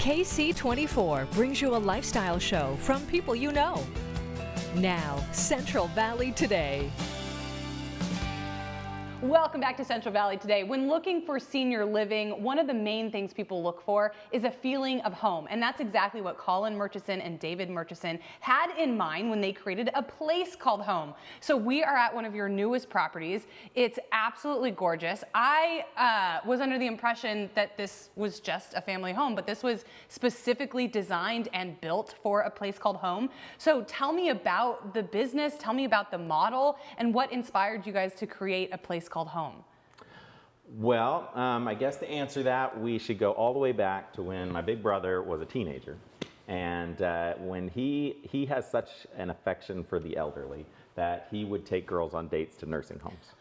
KC24 brings you a lifestyle show from people you know. Now, Central Valley Today. Welcome back to Central Valley Today. When looking for senior living, one of the main things people look for is a feeling of home. And that's exactly what Colin Murchison and David Murchison had in mind when they created a place called home. So we are at one of your newest properties. It's absolutely gorgeous. I was under the impression that this was just a family home, but this was specifically designed and built for a place called home. So tell me about the business, tell me about the model, and what inspired you guys to create a place called home. Well, I guess to answer that, we should go all the way back to when my big brother was a teenager. And when he has such an affection for the elderly that he would take girls on dates to nursing homes.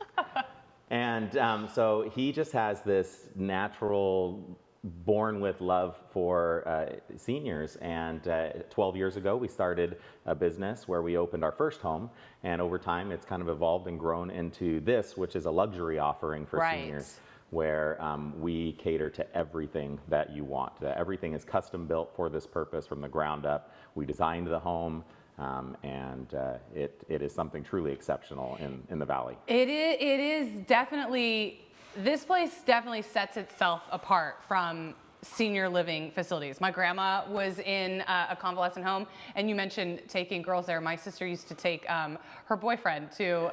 And so he just has this natural, born with love for seniors. And 12 years ago, we started a business where we opened our first home. And over time, it's kind of evolved and grown into this, which is a luxury offering for seniors, where we cater to everything that you want. Everything is custom built for this purpose from the ground up. We designed the home. It is something truly exceptional in the Valley. It is definitely, this place definitely sets itself apart from senior living facilities. My grandma was in a convalescent home, and you mentioned taking girls there. My sister used to take her boyfriend to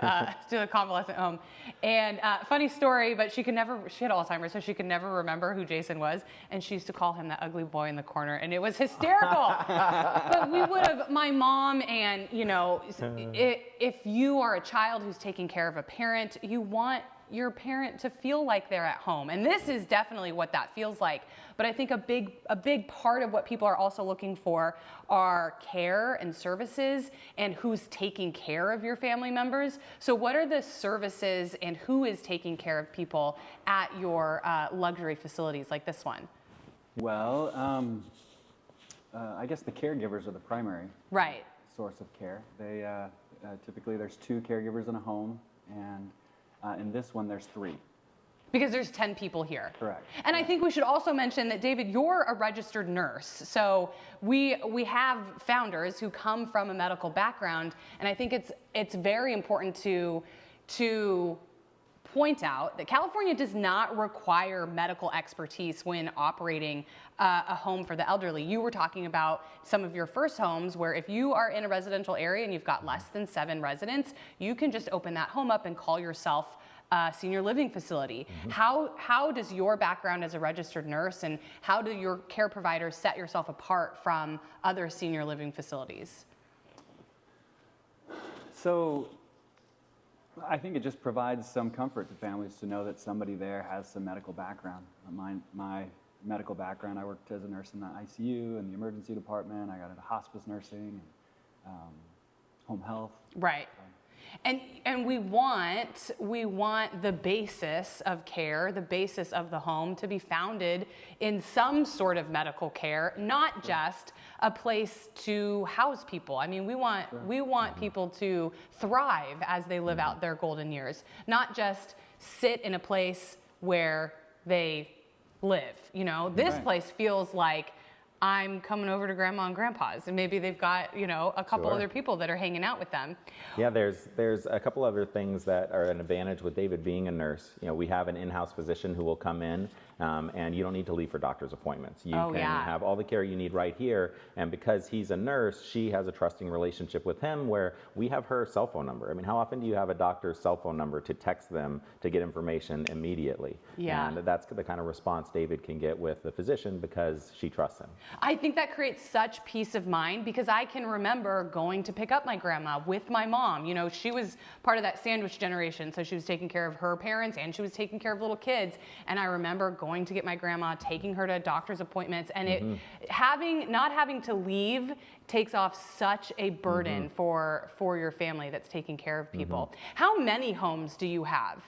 the convalescent home. And funny story, but she had Alzheimer's, so she could never remember who Jason was. And she used to call him the ugly boy in the corner, and it was hysterical. But we would have, my mom and, you know, if you are a child who's taking care of a parent, you want your parent to feel like they're at home. And this is definitely what that feels like. But I think a big part of what people are also looking for are care and services and who's taking care of your family members. So what are the services and who is taking care of people at your luxury facilities like this one? Well, I guess the caregivers are the primary source of care. They typically there's 2 caregivers in a home, and in this one, there's 3. Because there's 10 people here. Correct. And I think we should also mention that, David, you're a registered nurse. So we have founders who come from a medical background, and I think it's very important to point out that California does not require medical expertise when operating a home for the elderly. You were talking about some of your first homes where if you are in a residential area and you've got less than 7 residents, you can just open that home up and call yourself a senior living facility. Mm-hmm. How does your background as a registered nurse and how do your care providers set yourself apart from other senior living facilities? So I think it just provides some comfort to families to know that somebody there has some medical background. My medical background, I worked as a nurse in the ICU and the emergency department. I got into hospice nursing and home health. Right. And we want the basis of care, the basis of the home to be founded in some sort of medical care, not just a place to house people. I mean, we want people to thrive as they live out their golden years, not just sit in a place where they live. You know, this place feels like I'm coming over to grandma and grandpa's, and maybe they've got, you know, a couple other people that are hanging out with them. Yeah, there's a couple other things that are an advantage with David being a nurse. You know, we have an in-house physician who will come in, and you don't need to leave for doctor's appointments. You can have all the care you need right here, and because he's a nurse, she has a trusting relationship with him where we have her cell phone number. I mean, how often do you have a doctor's cell phone number to text them to get information immediately? Yeah. And that's the kind of response David can get with the physician because she trusts him. I think that creates such peace of mind because I can remember going to pick up my grandma with my mom. You know, she was part of that sandwich generation, so she was taking care of her parents and she was taking care of little kids. And I remember going to get my grandma, taking her to doctor's appointments, and not having to leave takes off such a burden for your family that's taking care of people. How many homes do you have?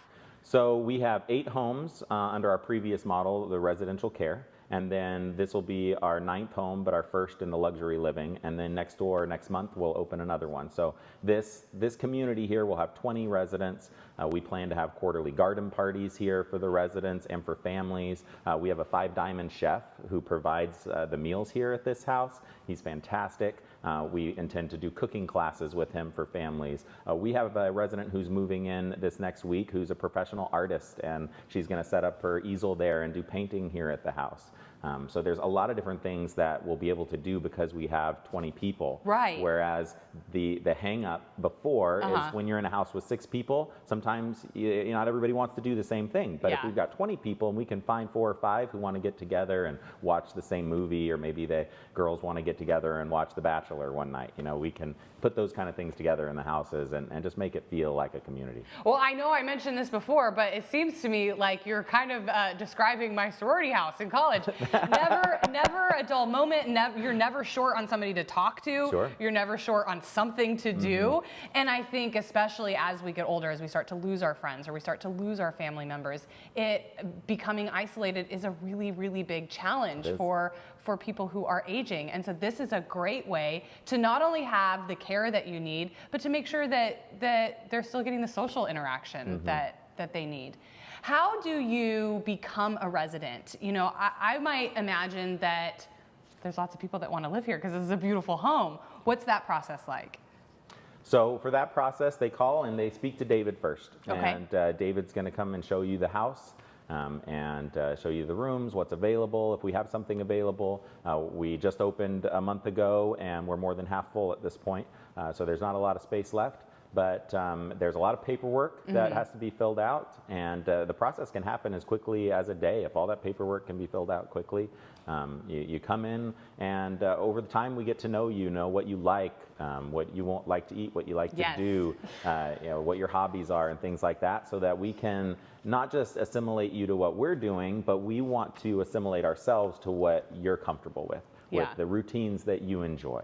So we have 8 homes under our previous model, the residential care. And then this will be our 9th home, but our first in the luxury living. And then next door, next month, we'll open another one. So this community here will have 20 residents. We plan to have quarterly garden parties here for the residents and for families. We have a 5-diamond chef who provides the meals here at this house. He's fantastic. We intend to do cooking classes with him for families. We have a resident who's moving in this next week who's a professional artist, and she's going to set up her easel there and do painting here at the house. So there's a lot of different things that we'll be able to do because we have 20 people. Right. Whereas the hang up before is when you're in a house with 6 people, sometimes not everybody wants to do the same thing. But if we've got 20 people and we can find 4 or 5 who want to get together and watch the same movie, or maybe the girls want to get together and watch The Bachelor one night, we can put those kind of things together in the houses and just make it feel like a community. Well, I know I mentioned this before, but it seems to me like you're kind of describing my sorority house in college. Never a dull moment. You're never short on somebody to talk to. Sure. You're never short on something to do. And I think especially as we get older, as we start to lose our friends or we start to lose our family members, becoming isolated is a really, really big challenge for people who are aging. And so this is a great way to not only have the care that you need, but to make sure that they're still getting the social interaction that they need. How do you become a resident? I might imagine that there's lots of people that want to live here because this is a beautiful home. What's that process like? So for that process, they call and they speak to David first. Okay. And David's going to come and show you the house and show you the rooms, what's available, if we have something available. We just opened a month ago and we're more than half full at this point. So there's not a lot of space left. But there's a lot of paperwork that has to be filled out, and the process can happen as quickly as a day if all that paperwork can be filled out quickly. You come in, and over the time we get to know what you like, what you won't like to eat, what you like to do, what your hobbies are, and things like that, so that we can not just assimilate you to what we're doing, but we want to assimilate ourselves to what you're comfortable with the routines that you enjoy.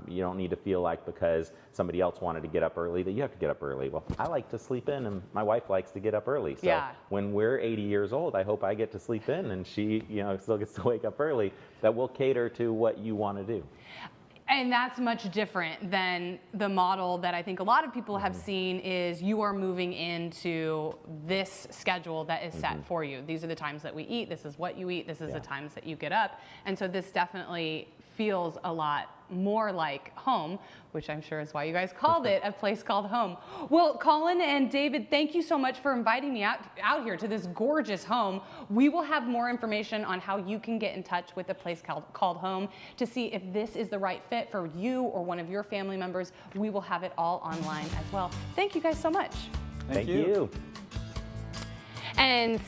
You don't need to feel like because somebody else wanted to get up early that you have to get up early. Well, I like to sleep in and my wife likes to get up early. So when we're 80 years old, I hope I get to sleep in and she still gets to wake up early. That will cater to what you want to do. And that's much different than the model that I think a lot of people have seen is you are moving into this schedule that is set for you. These are the times that we eat. This is what you eat. This is the times that you get up. And so this definitely feels a lot more like home, which I'm sure is why you guys called it a place called home. Well, Colin and David, thank you so much for inviting me out here to this gorgeous home. We will have more information on how you can get in touch with a place called home to see if this is the right fit for you or one of your family members. We will have it all online as well. Thank you guys so much. Thank you. And